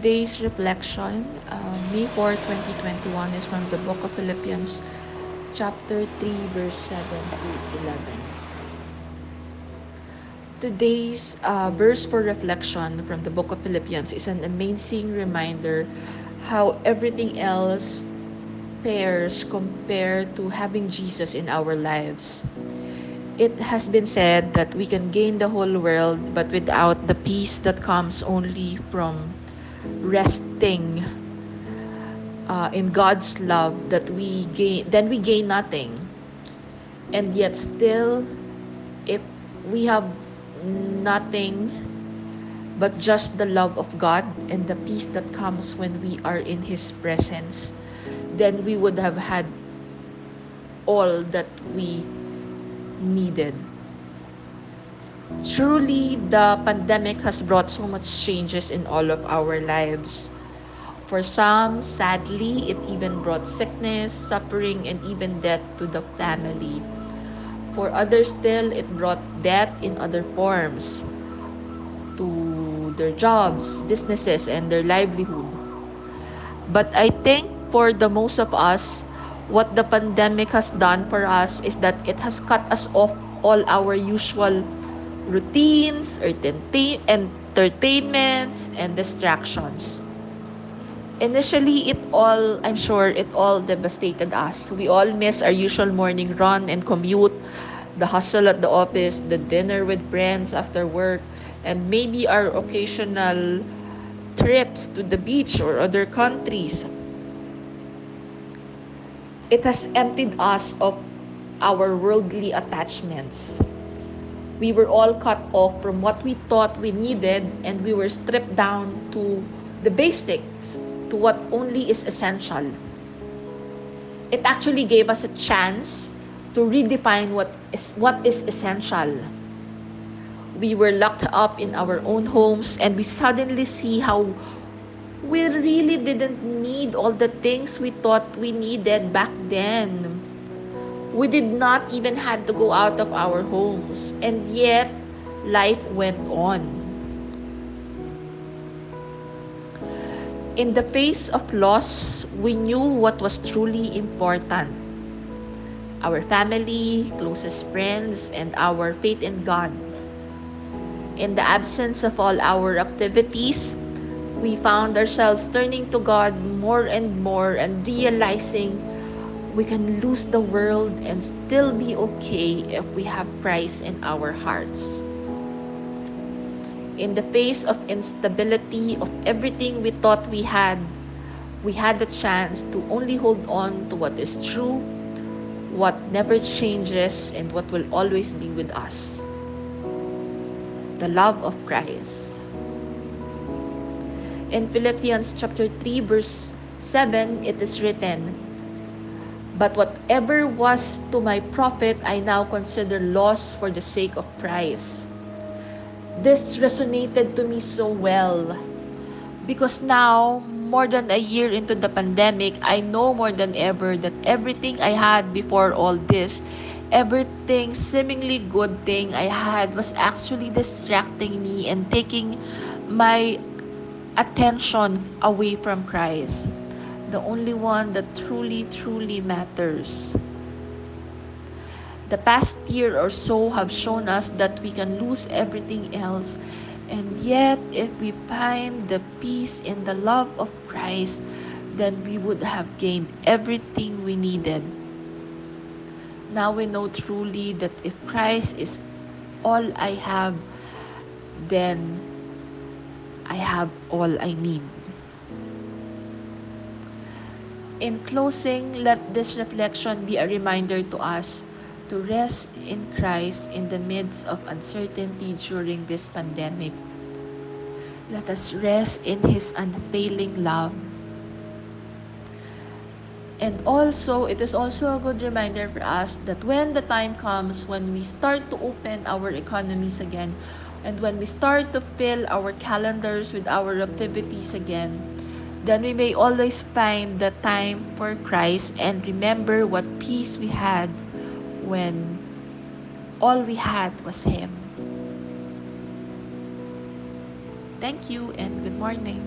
Today's reflection, May 4, 2021, is from the book of Philippians, chapter 3, verse 7 to 11. Today's verse for reflection from the book of Philippians is an amazing reminder how everything else pairs compared to having Jesus in our lives. It has been said that we can gain the whole world, but without the peace that comes only from resting in God's love, that we gain, then we gain nothing. And yet still, if we have nothing but just the love of God and the peace that comes when we are in His presence, then we would have had all that we needed. Truly, the pandemic has brought so much changes in all of our lives. For some, sadly, it even brought sickness, suffering, and even death to the family. For others still, it brought death in other forms to their jobs, businesses, and their livelihood. But I think for the most of us, what the pandemic has done for us is that it has cut us off all our usual routines, entertainments, and distractions. Initially, I'm sure it all devastated us. We all miss our usual morning run and commute, the hustle at the office, the dinner with friends after work, and maybe our occasional trips to the beach or other countries. It has emptied us of our worldly attachments. We were all cut off from what we thought we needed, and we were stripped down to the basics, to what only is essential. It actually gave us a chance to redefine what is essential. We were locked up in our own homes, and we suddenly see how we really didn't need all the things we thought we needed back then. We did not even have to go out of our homes, and yet life went on. In the face of loss, we knew what was truly important. Our family, closest friends, and our faith in God. In the absence of all our activities, we found ourselves turning to God more and more and realizing we can lose the world and still be okay if we have Christ in our hearts. In the face of instability of everything we thought we had the chance to only hold on to what is true, what never changes, and what will always be with us. The love of Christ. In Philippians chapter 3 verse 7, it is written, "But whatever was to my profit, I now consider loss for the sake of Christ." This resonated to me so well because now, more than a year into the pandemic, I know more than ever that everything I had before all this, everything seemingly good thing I had was actually distracting me and taking my attention away from Christ, the only one that truly, truly matters. The past year or so have shown us that we can lose everything else, and yet if we find the peace in the love of Christ, then we would have gained everything we needed. Now we know truly that if Christ is all I have, then I have all I need. In closing, let this reflection be a reminder to us to rest in Christ in the midst of uncertainty during this pandemic. Let us rest in His unfailing love. And also, it is also a good reminder for us that when the time comes when we start to open our economies again, and when we start to fill our calendars with our activities again, then we may always find the time for Christ and remember what peace we had when all we had was Him. Thank you and good morning.